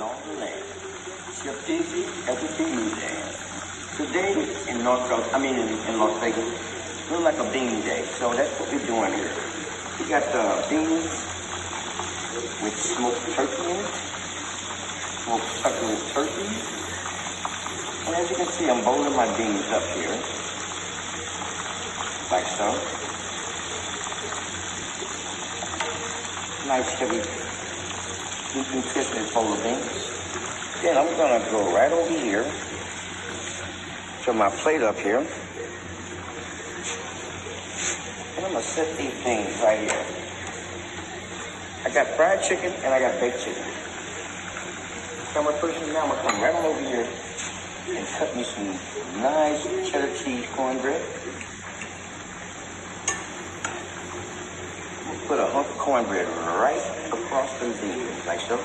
all the land. Ship easy as a bean jam. Today in in Las Vegas, looks like a bean day. So that's what we're doing here. We got beans with smoked turkey in it. Smoked succulent turkey. And as you can see, I'm bowling my beans up here. Like so. Nice heavy, nutritious bowl of beans. Then I'm gonna go right over here to my plate up here. And I'm gonna set these things right here. I got fried chicken and I got baked chicken. So I'm gonna come right on over here and cut me some nice cheddar cheese cornbread. I'm gonna put a hunk of cornbread right across the beans, like so.